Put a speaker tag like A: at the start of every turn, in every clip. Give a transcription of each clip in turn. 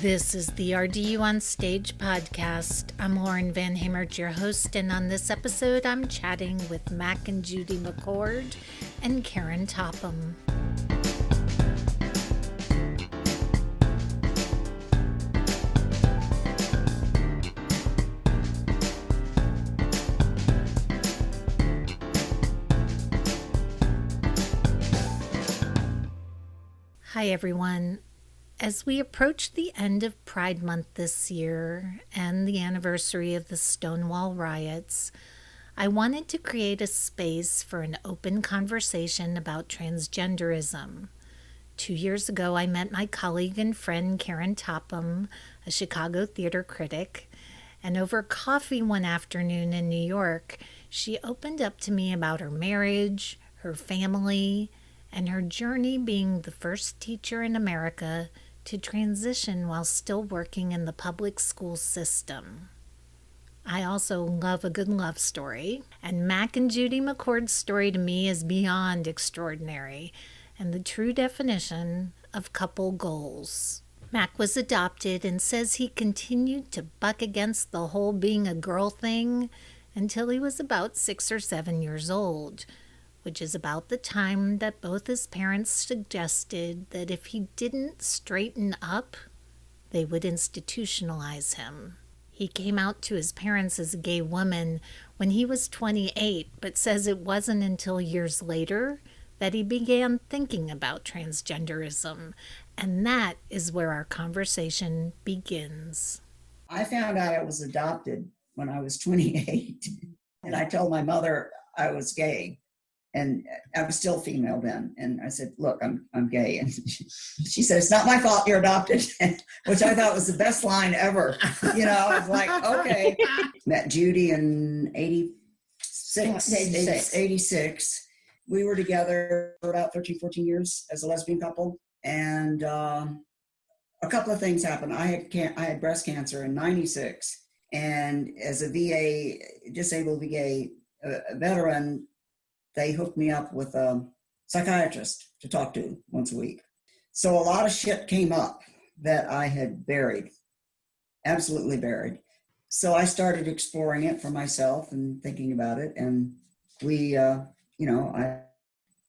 A: This is the RDU on Stage podcast. I'm Lauren Van Hamert, your host, and on this episode, I'm chatting with Mac and Judy McCord and Karen Topham. Hi, everyone. As we approach the end of Pride Month this year and the anniversary of the Stonewall riots, I wanted to create a space for an open conversation about transgenderism. 2 years ago, I met my colleague and friend Karen Topham, a Chicago theater critic, and over coffee one afternoon in New York, she opened up to me about her marriage, her family, and her journey being the first teacher in America to transition while still working in the public school system. I also love a good love story, and Mac and Judy McCord's story to me is beyond extraordinary and the true definition of couple goals. Mac was adopted and says he continued to buck against the whole being a girl thing until he was about 6 or 7 years old, which is about the time that both his parents suggested that if he didn't straighten up, they would institutionalize him. He came out to his parents as a gay woman when he was 28, but says it wasn't until years later that he began thinking about transgenderism, and that is where our conversation begins.
B: I found out I was adopted when I was 28, and I told my mother I was gay. And I was still female then. And I said, look, I'm gay. And she said, it's not my fault you're adopted, which I thought was the best line ever. You know, I was like, okay. Met Judy in 86. We were together for about 13, 14 years as a lesbian couple. And a couple of things happened. I had breast cancer in 96. And as a VA, disabled VA veteran, they hooked me up with a psychiatrist to talk to once a week. So a lot of shit came up that I had buried, absolutely buried. So I started exploring it for myself and thinking about it. And I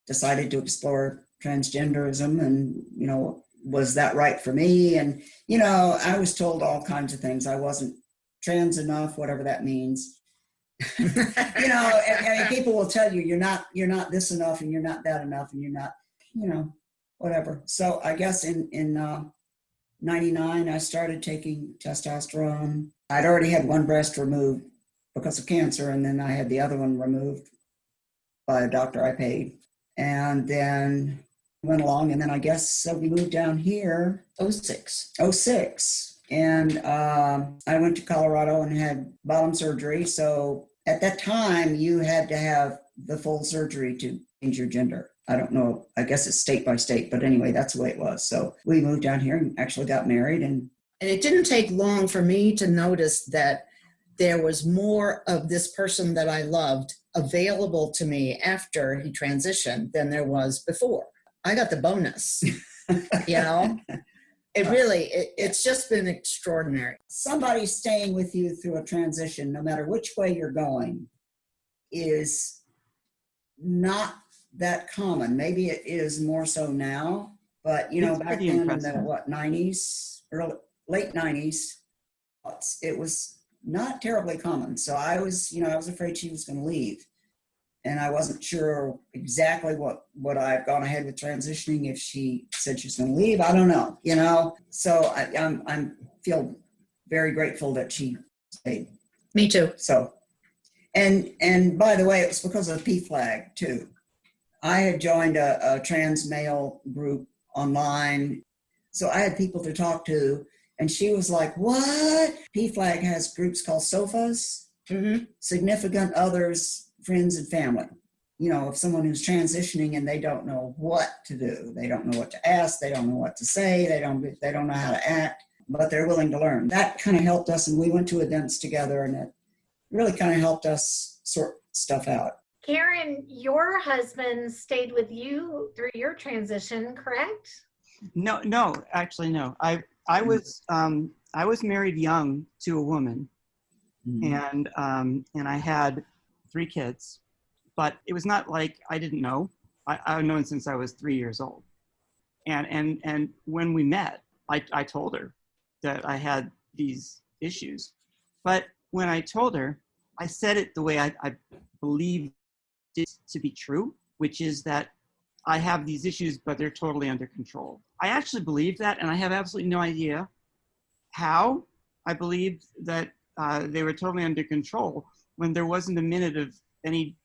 B: decided to explore transgenderism and, was that right for me? And, I was told all kinds of things. I wasn't trans enough, whatever that means. And people will tell you you're not this enough and you're not that enough and you're not, whatever. So I guess in 99, I started taking testosterone. I'd already had one breast removed because of cancer, and then I had the other one removed by a doctor I paid. And then went along, and then I guess we moved down here. 06. And I went to Colorado and had bottom surgery. So at that time, you had to have the full surgery to change your gender. I don't know. I guess it's state by state. But anyway, that's the way it was. So we moved down here and actually got married. And
C: it didn't take long for me to notice that there was more of this person that I loved available to me after he transitioned than there was before. I got the bonus, It's just been extraordinary.
B: Somebody staying with you through a transition, no matter which way you're going, is not that common. Maybe it is more so now, but back then impressive. In the 90s, late 90s, it was not terribly common. So I was afraid she was going to leave. And I wasn't sure exactly what I've gone ahead with transitioning. If she said she's going to leave, I don't know, So I feel very grateful that she stayed.
C: Me too.
B: So, and by the way, it was because of PFLAG too. I had joined a trans male group online, so I had people to talk to, and she was like, "What?" PFLAG has groups called SOFAs, significant others. Friends and family, if someone who's transitioning and they don't know what to do, they don't know what to ask, they don't know what to say, they don't know how to act, but they're willing to learn. That kind of helped us, and we went to events together, and it really kind of helped us sort stuff out.
A: Karen, your husband stayed with you through your transition, correct?
D: No, actually, no. I was married young to a woman, and I had 3 kids, but it was not like I didn't know. I've known since I was 3 years old, and when we met, I told her that I had these issues, but when I told her, I said it the way I believed it to be true, which is that I have these issues, but they're totally under control. I actually believe that, and I have absolutely no idea how I believed that they were totally under control when there wasn't a minute of any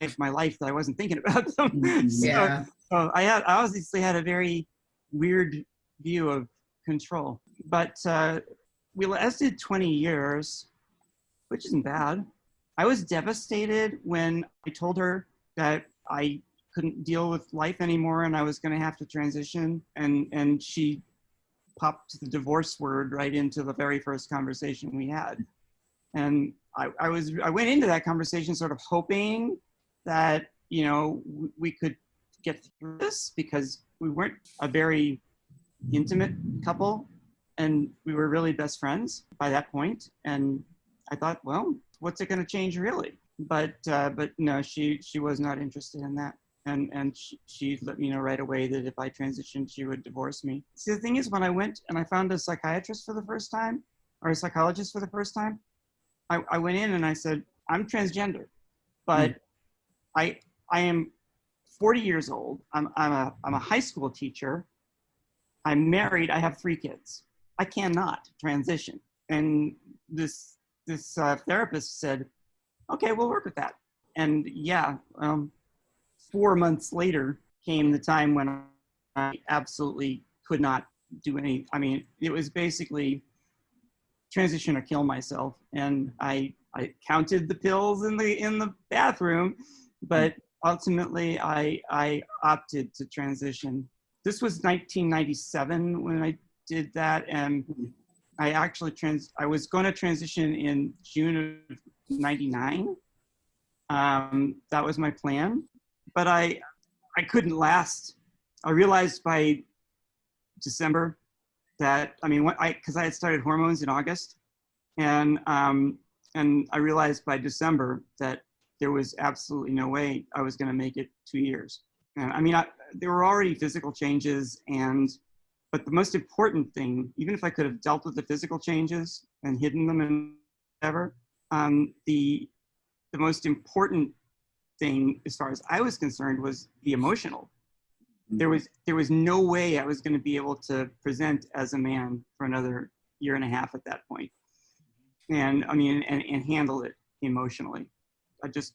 D: of my life that I wasn't thinking about them.
C: Yeah.
D: So I obviously had a very weird view of control. But we lasted 20 years, which isn't bad. I was devastated when I told her that I couldn't deal with life anymore and I was going to have to transition. And she popped the divorce word right into the very first conversation we had. And I went into that conversation sort of hoping that, you know, we could get through this because we weren't a very intimate couple and we were really best friends by that point. And I thought, well, what's it going to change really? But no, she was not interested in that. And she let me know right away that if I transitioned, she would divorce me. See, the thing is, when I went and I found a psychiatrist for the first time, or a psychologist for the first time, I went in and I said, I'm transgender, but I am 40 years old. I'm a high school teacher. I'm married. I have 3 kids. I cannot transition. And this therapist said, okay, we'll work with that. And yeah, 4 months later came the time when I absolutely could not do any. I mean, it was basically transition or kill myself. And I counted the pills in the bathroom, but ultimately I opted to transition. This was 1997 when I did that, and I actually I was going to transition in June of 99. That was my plan, but I couldn't last. I realized by December that, I mean, because I had started hormones in August, and I realized by December that there was absolutely no way I was going to make it 2 years. And I mean, there were already physical changes, but the most important thing, even if I could have dealt with the physical changes and hidden them and whatever, the most important thing, as far as I was concerned, was the emotional. There was no way I was going to be able to present as a man for another year and a half at that point. And I mean, and handle it emotionally. I just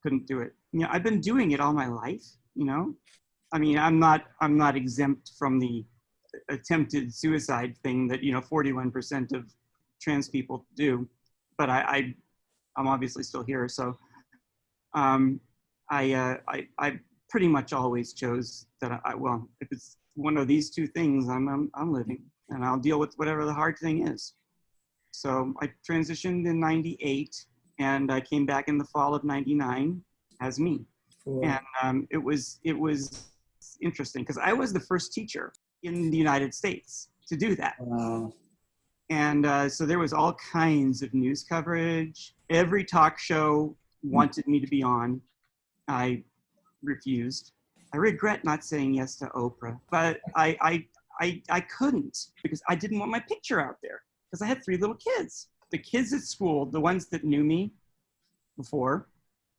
D: couldn't do it. You know, I've been doing it all my life, you know? I mean, I'm not exempt from the attempted suicide thing that, you know, 41% of trans people do, but I'm obviously still here. So I pretty much always chose that well, if it's one of these 2 things, I'm living, and I'll deal with whatever the hard thing is. So I transitioned in 98, and I came back in the fall of 99 as me. Cool. And it was interesting because I was the first teacher in the United States to do that.
B: Wow.
D: And so there was all kinds of news coverage. Every talk show wanted me to be on. I refused. I regret not saying yes to Oprah, but I couldn't because I didn't want my picture out there because I had 3 little kids. The kids at school, the ones that knew me before,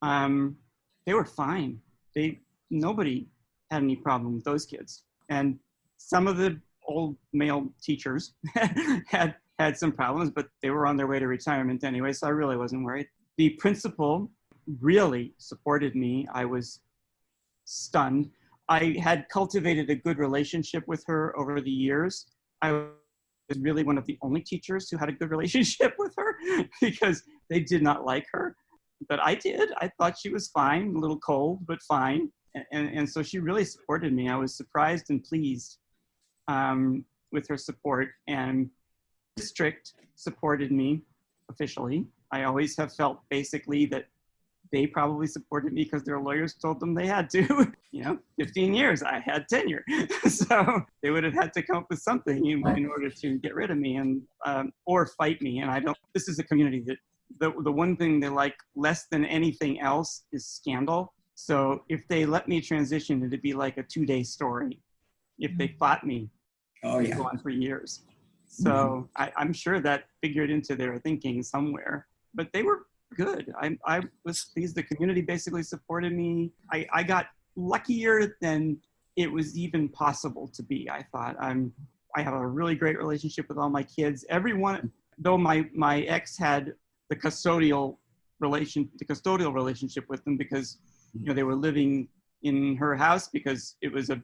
D: they were fine. Nobody had any problem with those kids. And some of the old male teachers had some problems, but they were on their way to retirement anyway, so I really wasn't worried. The principal really supported me. I was stunned. I had cultivated a good relationship with her over the years. I was really one of the only teachers who had a good relationship with her because they did not like her. But I did. I thought she was fine, a little cold, but fine. And so she really supported me. I was surprised and pleased with her support. And the district supported me officially. I always have felt basically that they probably supported me because their lawyers told them they had to. 15 years, I had tenure. So they would have had to come up with something in order to get rid of me and or fight me. And this is a community that the one thing they like less than anything else is scandal. So if they let me transition, it'd be like a 2-day story. If they fought me, it'd go on for years. So I'm sure that figured into their thinking somewhere, but they were good. I was pleased. The community basically supported me. I got luckier than it was even possible to be. I thought I have a really great relationship with all my kids. Everyone, though my ex had the custodial relationship with them because they were living in her house because it was a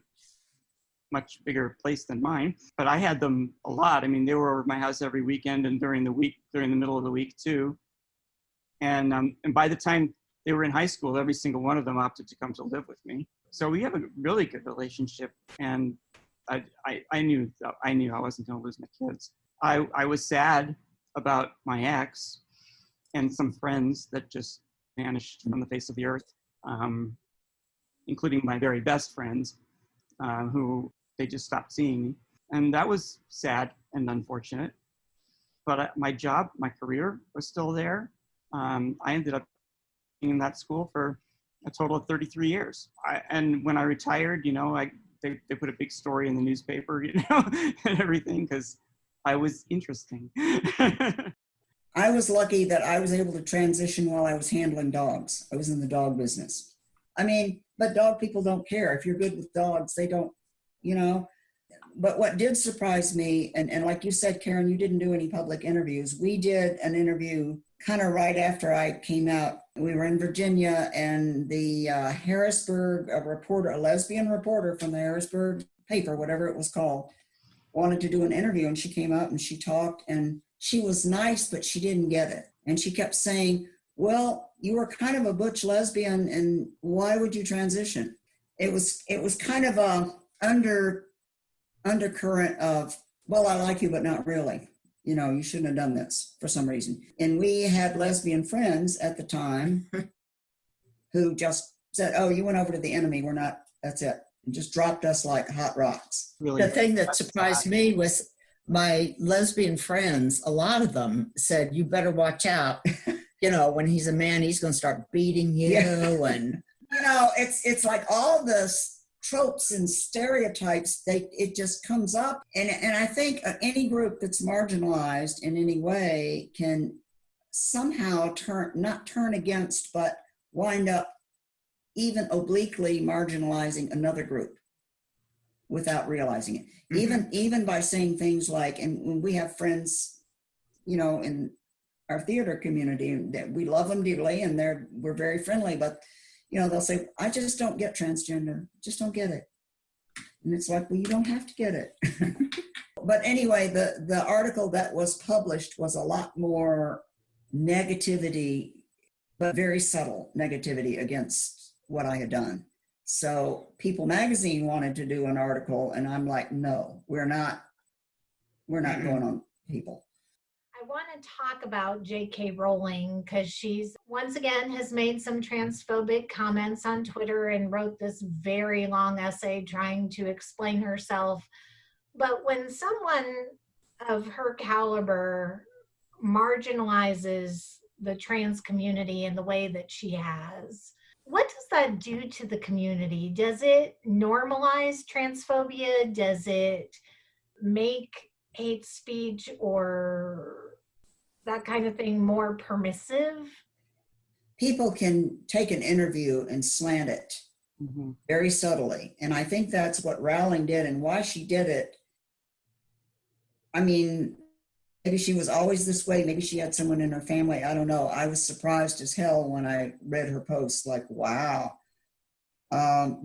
D: much bigger place than mine. But I had them a lot. I mean, they were over my house every weekend and during the middle of the week too. And by the time they were in high school, every single one of them opted to come to live with me. So we have a really good relationship. And I knew I wasn't going to lose my kids. I was sad about my ex and some friends that just vanished from the face of the earth, including my very best friends, who they just stopped seeing me. And that was sad and unfortunate. But my job, my career was still there. I ended up being in that school for a total of 33 years. And when I retired, they put a big story in the newspaper, and everything, because I was interesting.
B: I was lucky that I was able to transition while I was handling dogs. I was in the dog business. I mean, but dog people don't care. If you're good with dogs, they don't, But what did surprise me, and like you said, Karen, you didn't do any public interviews. We did an interview kind of right after I came out. We were in Virginia, and the Harrisburg, a lesbian reporter from the Harrisburg paper, whatever it was called, wanted to do an interview, and she came out and she talked, and she was nice, but she didn't get it. And she kept saying, well, you were kind of a butch lesbian, and why would you transition? It was kind of a undercurrent of, well, I like you, but not really. You shouldn't have done this for some reason. And we had lesbian friends at the time who just said, oh, you went over to the enemy. We're not, that's it. And just dropped us like hot rocks.
D: Really,
C: the thing that surprised me was my lesbian friends, a lot of them said, you better watch out. When he's a man, he's going to start beating you. Yeah. And
B: it's like all this tropes and stereotypes, it just comes up. And I think any group that's marginalized in any way can somehow not turn against, but wind up even obliquely marginalizing another group without realizing it. Mm-hmm. Even by saying things like, and when we have friends, in our theater community, that we love them dearly and we're very friendly, but they'll say, I just don't get transgender. Just don't get it. And it's like, well, you don't have to get it. But anyway, the article that was published was a lot more negativity, but very subtle negativity against what I had done. So People Magazine wanted to do an article, and I'm like, no, we're not going on People.
A: I want to talk about J.K. Rowling because she's once again has made some transphobic comments on Twitter and wrote this very long essay trying to explain herself. But when someone of her caliber marginalizes the trans community in the way that she has, what does that do to the community? Does it normalize transphobia? Does it make hate speech or that kind of thing more permissive?
B: People can take an interview and slant it very subtly. And I think that's what Rowling did, and why she did it. I mean, maybe she was always this way. Maybe she had someone in her family. I don't know. I was surprised as hell when I read her post, like, wow.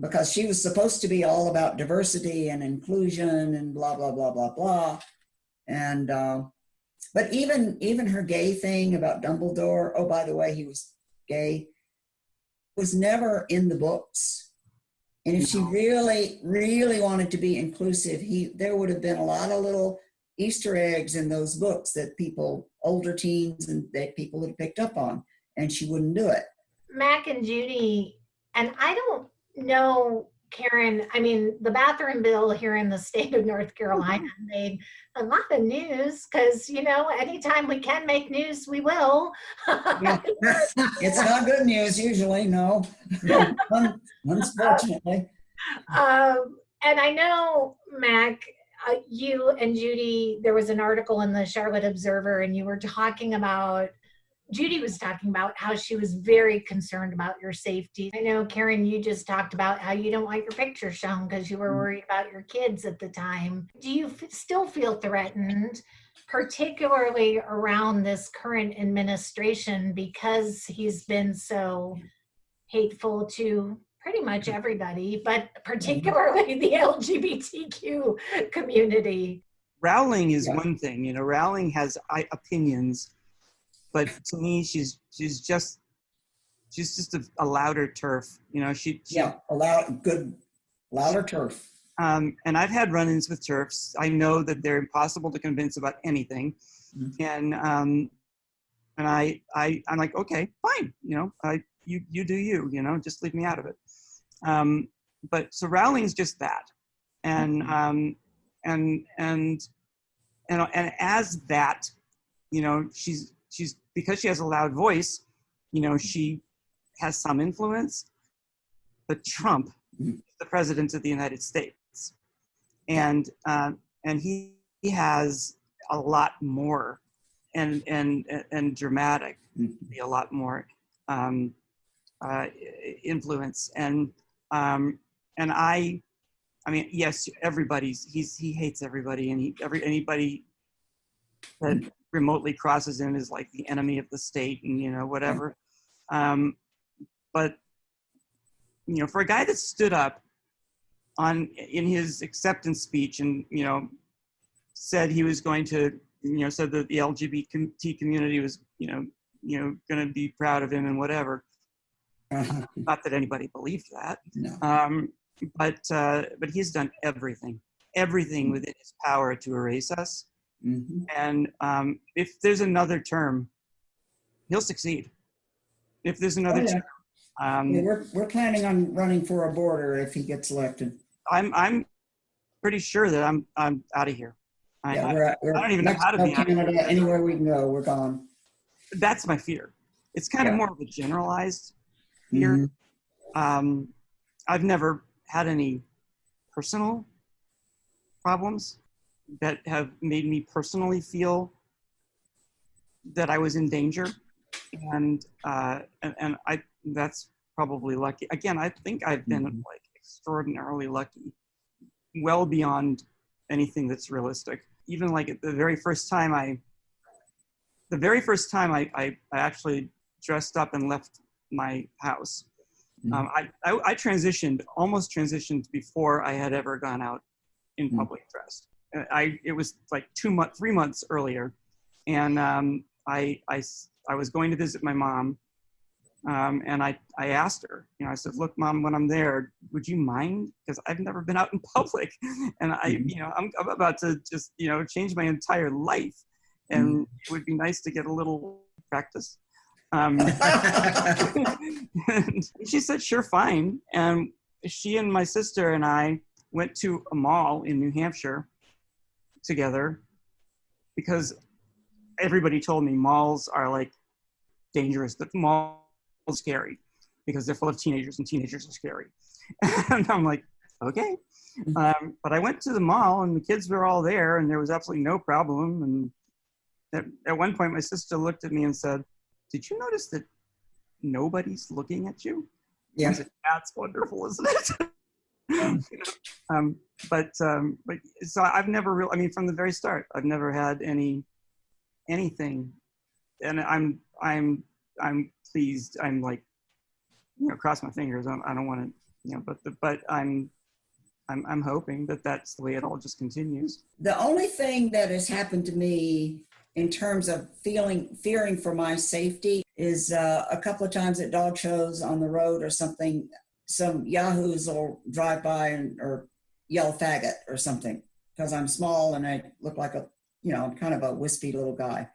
B: Because she was supposed to be all about diversity and inclusion and blah, blah, blah, blah, blah. And, but even her gay thing about Dumbledore, oh, by the way, he was gay, was never in the books. And if she really, really wanted to be inclusive, there would have been a lot of little Easter eggs in those books that older teens and that people had picked up on, and she wouldn't do it.
A: Mac and Judy, and I don't know, Karen, I mean, the bathroom bill here in the state of North Carolina made a lot of news because, anytime we can make news, we will.
B: Yeah. It's not good news usually, no. Unfortunately.
A: And I know, Mac, you and Judy, there was an article in the Charlotte Observer, and you were talking about Judy was talking about how she was very concerned about your safety. I know, Karen, you just talked about how you don't want your picture shown because you were worried about your kids at the time. Do you still feel threatened, particularly around this current administration, because he's been so hateful to pretty much everybody, but particularly the LGBTQ community?
D: Rowling is one thing. Rowling has opinions, but to me, she's just a louder turf.
B: Louder turf.
D: And I've had run-ins with turfs. I know that they're impossible to convince about anything, and I'm like, okay, fine. You do you. Just leave me out of it. But so Rowling's just that, and as that, she's because she has a loud voice, she has some influence. But Trump is the president of the United States, and he has a lot more, and dramatically a lot more influence, and I mean, yes, he hates everybody, and anybody that remotely crosses him is like the enemy of the state, and whatever. But for a guy that stood up in his acceptance speech and said he was going to said that the LGBT community was going to be proud of him and whatever. Not that anybody believed that.
B: No.
D: But he's done everything within his power to erase us. And if there's another term, he'll succeed. If there's another term,
B: we're planning on running for a border if he gets elected.
D: I'm pretty sure that I'm out of here.
B: I
D: don't even know how to be out of
B: Canada, anywhere we can go, we're gone.
D: That's my fear. It's kind of more of a generalized fear. I've never had any personal problems that have made me personally feel that I was in danger, and that's probably lucky. Again, I think I've been like extraordinarily lucky, well beyond anything that's realistic. Even like at the very first time I actually dressed up and left my house. I almost transitioned before I had ever gone out in public dressed. It was like 3 months earlier, and I was going to visit my mom, and I asked her, I said, look, Mom, when I'm there, would you mind? Because I've never been out in public, and I'm about to just, change my entire life, and it would be nice to get a little practice. And she said, sure, fine. And she and my sister and I went to a mall in New Hampshire together because everybody told me malls are like dangerous, that malls are scary because they're full of teenagers and teenagers are scary. And I'm like, okay. But I went to the mall and the kids were all there and there was absolutely no problem. And at one point my sister looked at me and said, did you notice that nobody's looking at you?
B: Yeah.
D: I said, that's wonderful, isn't it? But so I've never really, I mean, from the very start, I've never had anything, and I'm pleased. I'm like, cross my fingers. I don't want to, but I'm hoping that that's the way it all just continues.
B: The only thing that has happened to me in terms of fearing for my safety is a couple of times at dog shows on the road or something, some yahoos will drive by or yell faggot or something because I'm small and I look like kind of a wispy little guy.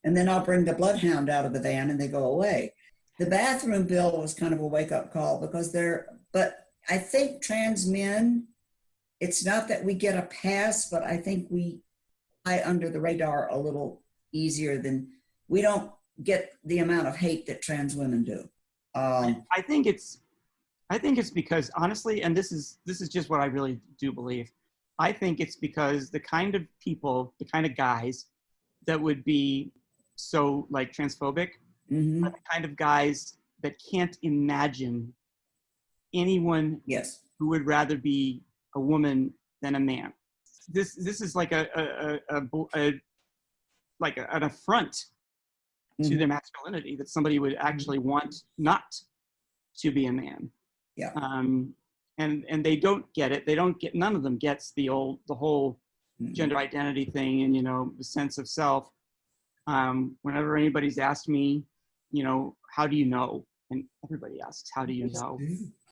B: And then I'll bring the bloodhound out of the van and they go away. The bathroom bill was kind of a wake-up call because but I think trans men, it's not that we get a pass, but I think we fly under the radar a little easier than, we don't get the amount of hate that trans women do.
D: I think it's because, honestly, and this is just what I really do believe. I think it's because the kind of people, the kind of guys that would be so like transphobic
B: Mm-hmm.
D: are the kind of guys that can't imagine anyone
B: Yes.
D: who would rather be a woman than a man. This is like an affront to their masculinity, that somebody would actually want not to be a man.
B: Yeah.
D: And they don't get it. None of them gets the whole gender identity thing, and the sense of self. Whenever anybody's asked me, how do you know? And everybody asks, how do you know?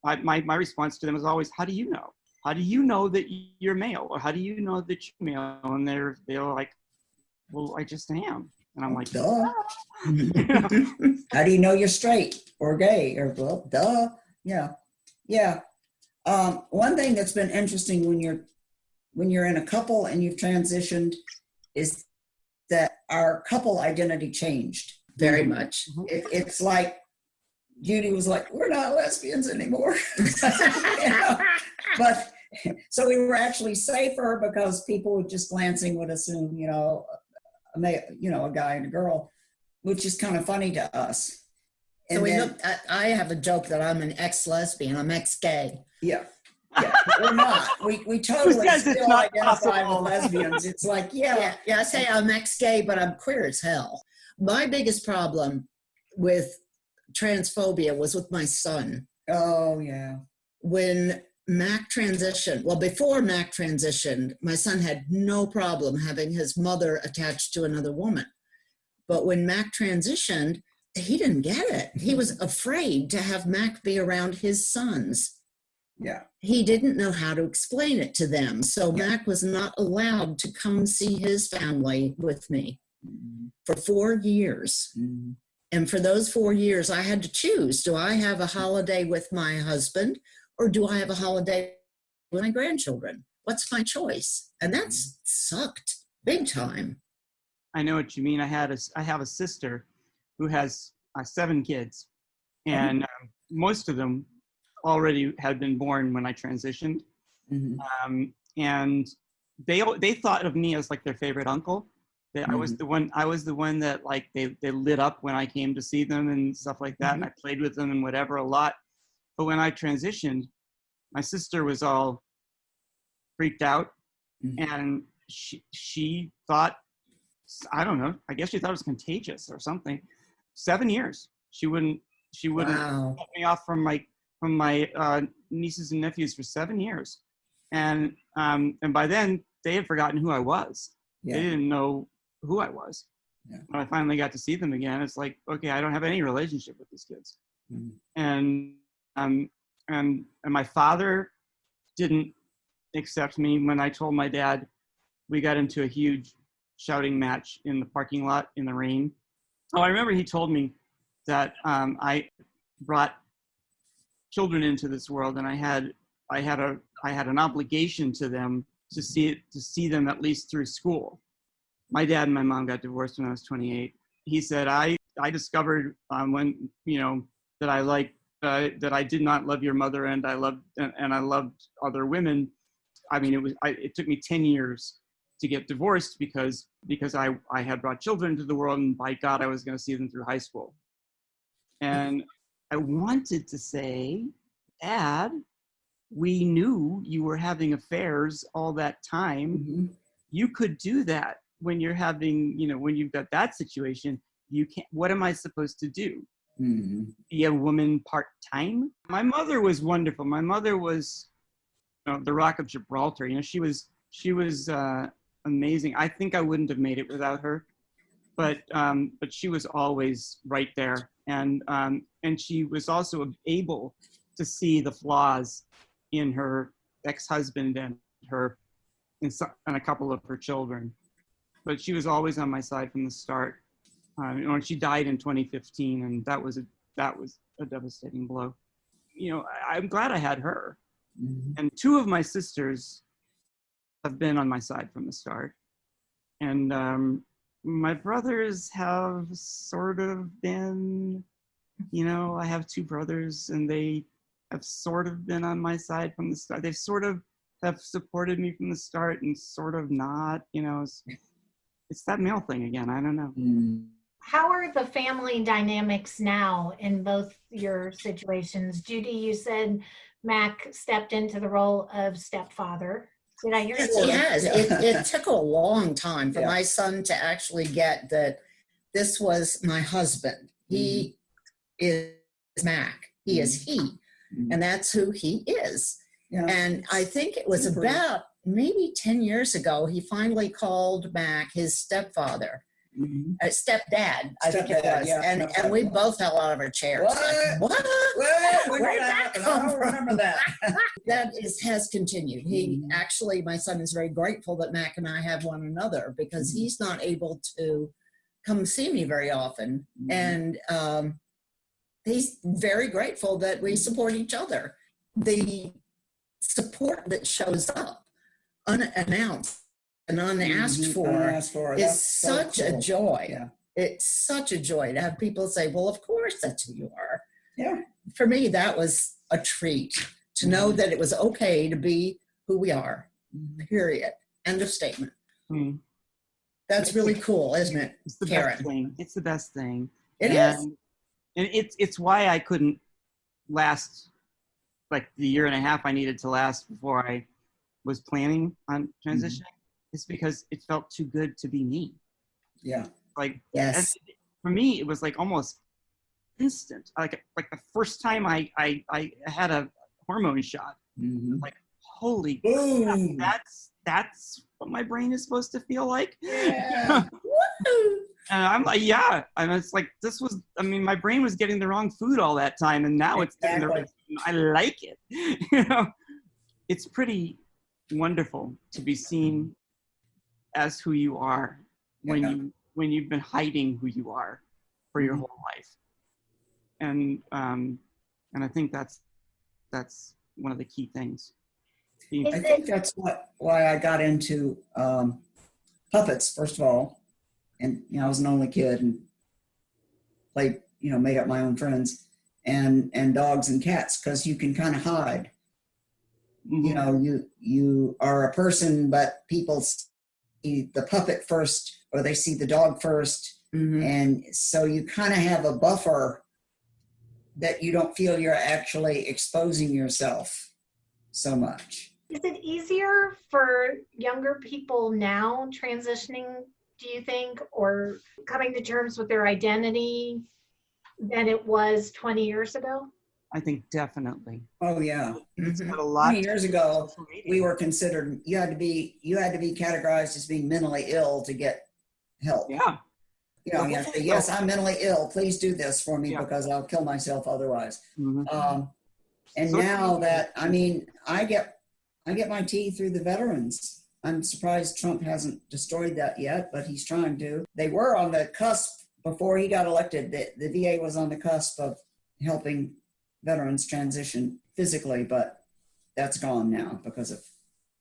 D: My response to them is always, how do you know? How do you know that you're male? Or how do you know that you're male? And they're like, well, I just am. And I'm like,
B: duh. How do you know you're straight or gay? Or, well, duh. Yeah. Yeah. One thing that's been interesting when you're in a couple and you've transitioned is that our couple identity changed.
C: Very much.
B: It's like Judy was like, we're not lesbians anymore. But so we were actually safer because people with just glancing would assume, a guy and a girl, which is kind of funny to us.
C: So I have a joke that I'm an ex-lesbian, I'm ex-gay.
B: Yeah. Yeah, we're not. We totally still identify with lesbians. It's like, yeah.
C: I say I'm ex-gay, but I'm queer as hell. My biggest problem with transphobia was with my son.
B: Oh, yeah.
C: When Mac transitioned, before Mac transitioned, my son had no problem having his mother attached to another woman. But when Mac transitioned, he didn't get it. He was afraid to have Mac be around his sons.
B: Yeah.
C: He didn't know how to explain it to them. So Mac was not allowed to come see his family with me for 4 years.
B: Mm-hmm.
C: And for those 4 years, I had to choose. Do I have a holiday with my husband, or do I have a holiday with my grandchildren? What's my choice? And that sucked big time.
D: I know what you mean. I have a sister who has 7 kids, and most of them already had been born when I transitioned.
B: Mm-hmm.
D: And they thought of me as like their favorite uncle. I was the one that like they lit up when I came to see them and stuff like that. And I played with them and whatever a lot. But when I transitioned, my sister was all freaked out, and she thought, I don't know, I guess she thought it was contagious or something. 7 years. She wouldn't
C: Wow.
D: cut me off from my nieces and nephews for 7 years. And by then they had forgotten who I was.
B: Yeah.
D: They didn't know who I was.
B: Yeah.
D: When I finally got to see them again, it's like, okay, I don't have any relationship with these kids. And my father didn't accept me when I told my dad. We got into a huge shouting match in the parking lot in the rain. Oh, I remember he told me that I brought children into this world, and I had an obligation to them to see them at least through school. My dad and my mom got divorced when I was 28. He said, I discovered when that I did not love your mother, and I loved other women. I mean, it took me 10 years to get divorced because I had brought children into the world, and by God, I was going to see them through high school. And I wanted to say, Dad, we knew you were having affairs all that time. You could do that when you're having, when you've got that situation. You can't. What am I supposed to do? Be a woman part-time? My mother was wonderful. My mother was the Rock of Gibraltar. She was amazing. I think I wouldn't have made it without her, but she was always right there, and she was also able to see the flaws in her ex-husband and a couple of her children, but she was always on my side from the start. She died in 2015, and that was that was a devastating blow. You know, I'm glad I had her.
B: Mhm.
D: And two of my sisters have been on my side from the start. And my brothers have sort of been, you know, I have two brothers and they have sort of been on my side from the start. They've sort of have supported me from the start and sort of not, you know, it's that male thing again. I don't know.
B: Mm.
A: How are the family dynamics now in both your situations? Judy, you said Mac stepped into the role of stepfather. Did I hear
C: Yes,
A: you?
C: he has. It took a long time for
B: Yeah.
C: my son to actually get that this was my husband. He is Mac. He is he.
B: Mhm.
C: And that's who he is.
B: Yeah.
C: And I think it was
B: Super.
C: about maybe 10 years ago, he finally called Mac his stepfather.
B: Mhm.
C: Stepdad, I think it
B: Stepdad,
C: was.
B: yeah.
C: And we both fell out of our chairs. Like,
B: What?
C: what?
B: When
C: Where
B: did
C: did that
B: happen?
C: come
B: I don't
C: from?
B: remember that.
C: That has continued. He
B: Mhm.
C: actually, my son is very grateful that Mac and I have one another because
B: Mhm.
C: he's not able to come see me very often.
B: Mhm.
C: And he's very grateful that we support each other. The support that shows up unannounced and unasked
B: Mhm.
C: for
B: Unasked for.
C: is
B: That's so
C: such a
B: cool.
C: joy.
B: Yeah.
C: It's such a joy to have people say, well, of course that's who you are.
B: Yeah.
C: For me, that was a treat to know that it was okay to be who we are,
B: Mhm.
C: period. End of statement.
D: Hmm.
C: That's really cool, isn't it,
D: It's the
C: Karen?
D: best thing. It's the best thing.
C: It
D: and,
C: is.
D: And it's why I couldn't last like the year and a half I needed to last before I was planning on transitioning. It's because it felt too good to be me.
B: Yeah.
D: Like,
C: Yes.
D: for me, it was like almost instant. Like the first time I had a hormone shot,
B: Mhm.
D: like, holy
B: Boom.
D: crap, that's what my brain is supposed to feel like.
B: Yeah.
C: Woo!
D: And I'm like, yeah. And it's like, this was, I mean, my brain was getting the wrong food all that time, and now it's getting the right food. I like it. You know, it's pretty wonderful to be seen as who you are when you've been hiding who you are for your whole life. And I think that's one of the key things.
B: I think that's why I got into puppets, first of all. And, you know, I was an only kid and played, you know, made up my own friends and dogs and cats, because you can kind of hide. You know, you are a person, but people see the puppet first, or they see the dog first. And so you kind of have a buffer that you don't feel you're actually exposing yourself so much.
A: Is it easier for younger people now transitioning, do you think, or coming to terms with their identity than it was 20 years ago?
D: I think definitely.
B: Oh yeah.
D: It's got a lot
B: 20 years ago, we were considered, you had to be categorized as being mentally ill to get help.
D: Yeah.
B: You know, you have to say, yes, I'm mentally ill. Please do this for me because I'll kill myself otherwise. And
D: So
B: now that, I mean, I get my tea through the veterans. I'm surprised Trump hasn't destroyed that yet, but he's trying to. They were on the cusp before he got elected. The VA was on the cusp of helping veterans transition physically, but that's gone now because of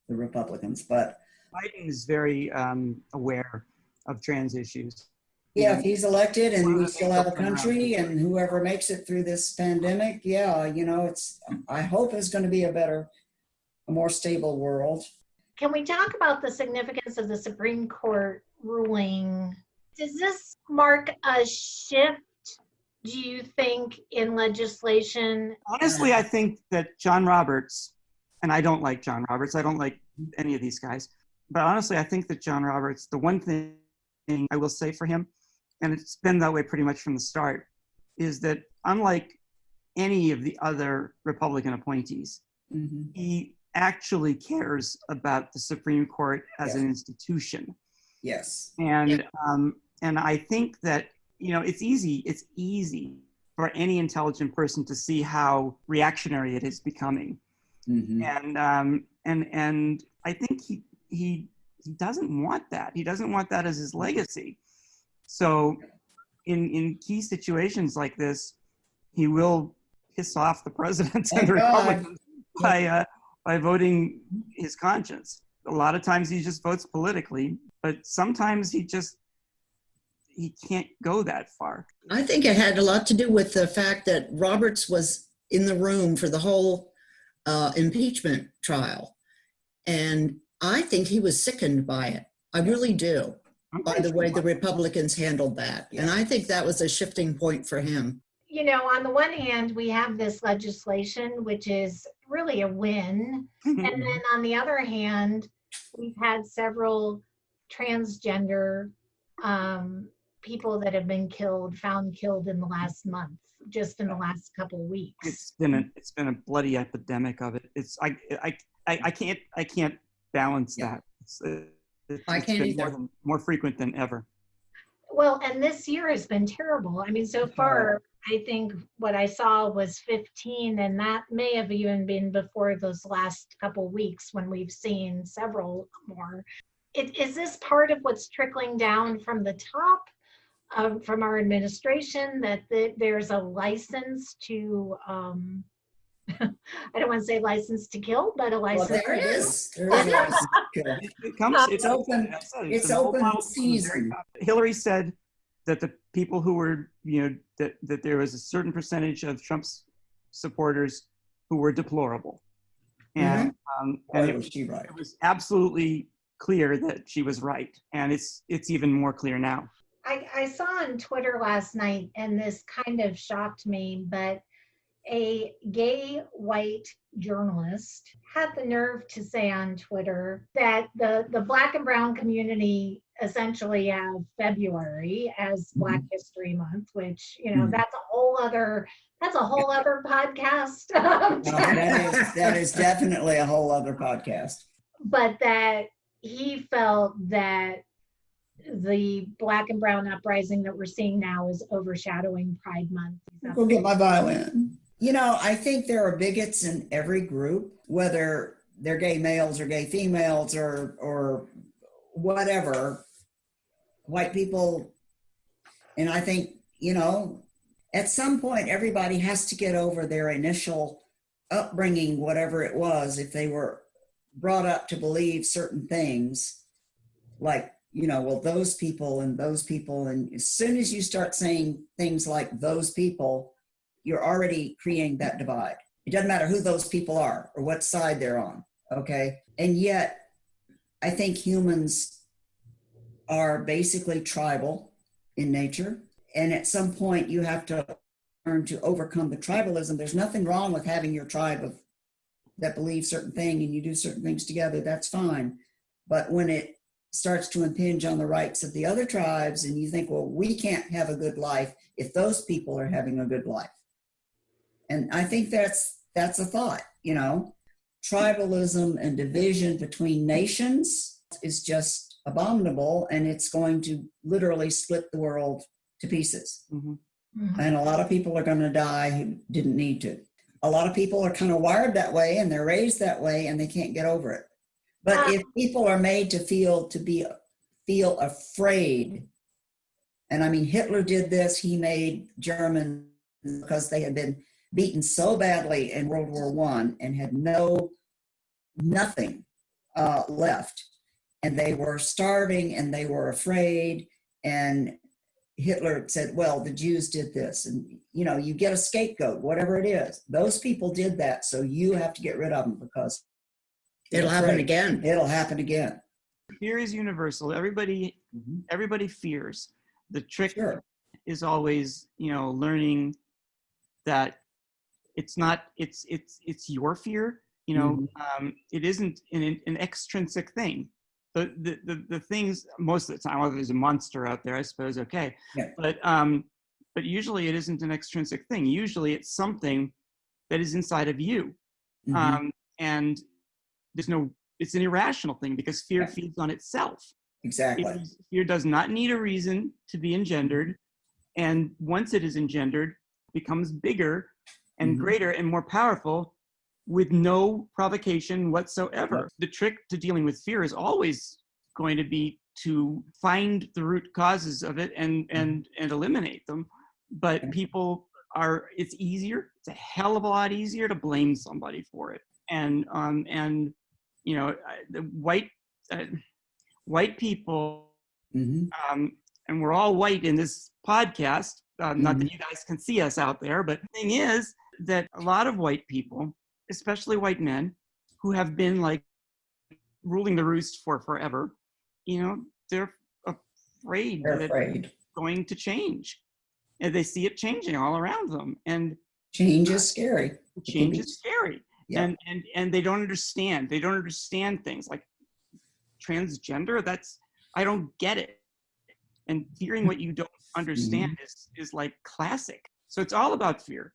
B: the Republicans. But
D: Biden is very aware of trans issues.
B: yeah, if he's elected and we still have a country and whoever makes it through this pandemic, yeah, you know, I hope it's going to be a more stable world.
A: Can we talk about the significance of the Supreme Court ruling? Does this mark a shift, do you think, in legislation?
D: Honestly, I think that John Roberts, and I don't like John Roberts, I don't like any of these guys, but honestly, I think that John Roberts, the one thing I will say for him, and it's been that way pretty much from the start, is that unlike any of the other Republican appointees, he actually cares about the Supreme Court as an institution.
B: Yes.
D: And I think that, you know, it's easy for any intelligent person to see how reactionary it is becoming. And I think he doesn't want that. He doesn't want that as his legacy. So in key situations like this, he will piss off the president and
B: Thank
D: the
B: God.
D: Republicans by voting his conscience. A lot of times he just votes politically, but sometimes he can't go that far.
C: I think it had a lot to do with the fact that Roberts was in the room for the whole impeachment trial. And I think he was sickened by it. I really do, by the way the Republicans handled that. And I think that was a shifting point for him.
A: You know, on the one hand, we have this legislation, which is really a win. And then on the other hand, we've had several transgender people that have been found killed in the last month, just in the last couple of weeks.
D: It's been a bloody epidemic of it. I can't balance that.
C: I can't
D: been
C: either.
D: more frequent than ever.
A: Well, and this year has been terrible. I mean, so far, I think what I saw was 15, and that may have even been before those last couple weeks when we've seen several more. Is this part of what's trickling down from the top, from our administration, that there's a license to, I don't want to say license to kill, but a license.
B: Well, there it is. There is a license to kill.
D: It's
B: open. It's open season.
D: Hillary said that the people who were, that there was a certain percentage of Trump's supporters who were deplorable. And,
B: and was she right?
D: It was absolutely clear that she was right. And it's even more clear now.
A: I saw on Twitter last night, and this kind of shocked me, but a gay white journalist had the nerve to say on Twitter that the Black and brown community essentially have February as Black History Month, which, that's a whole other podcast.
B: No, that is definitely a whole other podcast.
A: But that he felt that the Black and brown uprising that we're seeing now is overshadowing Pride Month.
B: Go get my violin. I think there are bigots in every group, whether they're gay males or gay females or whatever, white people. And I think, at some point, everybody has to get over their initial upbringing, whatever it was, if they were brought up to believe certain things, like, well, those people. And as soon as you start saying things like those people, you're already creating that divide. It doesn't matter who those people are or what side they're on, okay? And yet, I think humans are basically tribal in nature. And at some point, you have to learn to overcome the tribalism. There's nothing wrong with having your tribe that believes certain thing and you do certain things together, that's fine. But when it starts to impinge on the rights of the other tribes and you think, well, we can't have a good life if those people are having a good life. And I think that's a thought, tribalism and division between nations is just abominable, and it's going to literally split the world to pieces. And a lot of people are going to die who didn't need to. A lot of people are kind of wired that way and they're raised that way and they can't get over it. But if people are made to feel afraid, and I mean, Hitler did this, he made Germans, because they had been beaten so badly in World War I and had nothing left. And they were starving and they were afraid. And Hitler said, well, the Jews did this. And, you get a scapegoat, whatever it is. Those people did that. So you have to get rid of them because
C: it'll happen again.
B: It'll happen again.
D: Fear is universal. Everybody fears. The trick is always, learning that it's your fear. It isn't an extrinsic thing. The things most of the time, whether there's a monster out there, I suppose, okay. Yeah. But usually it isn't an extrinsic thing. Usually it's something that is inside of you. And it's an irrational thing because fear feeds on itself.
B: Exactly.
D: Fear does not need a reason to be engendered. And once it is engendered, it becomes bigger and greater and more powerful with no provocation whatsoever. Right. The trick to dealing with fear is always going to be to find the root causes of it and eliminate them. But people it's easier. It's a hell of a lot easier to blame somebody for it. And the white people, and we're all white in this podcast. Not that you guys can see us out there, but the thing is that a lot of white people, especially white men, who have been like ruling the roost for forever, they're afraid that it's going to change. And they see it changing all around them. And
B: change is scary.
D: Change is scary.
B: Yeah.
D: And they don't understand. They don't understand things like transgender. I don't get it. And fearing what you don't understand is like classic. So it's all about fear.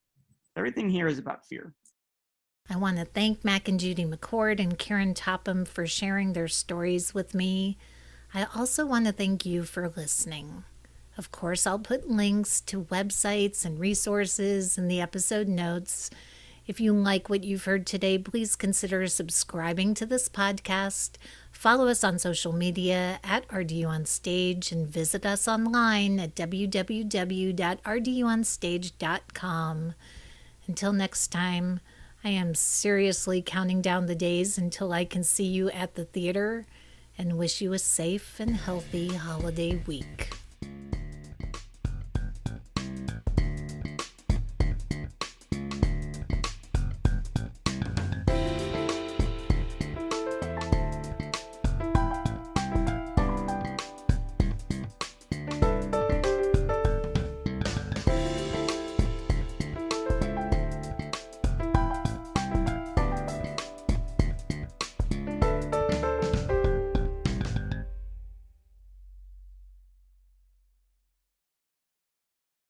D: Everything here is about fear.
A: I want to thank Mac and Judy McCord and Karen Topham for sharing their stories with me. I also want to thank you for listening. Of course, I'll put links to websites and resources in the episode notes. If you like what you've heard today, please consider subscribing to this podcast. Follow us on social media at RDUOnStage and visit us online at www.rdUonstage.com. Until next time, I am seriously counting down the days until I can see you at the theater and wish you a safe and healthy holiday week.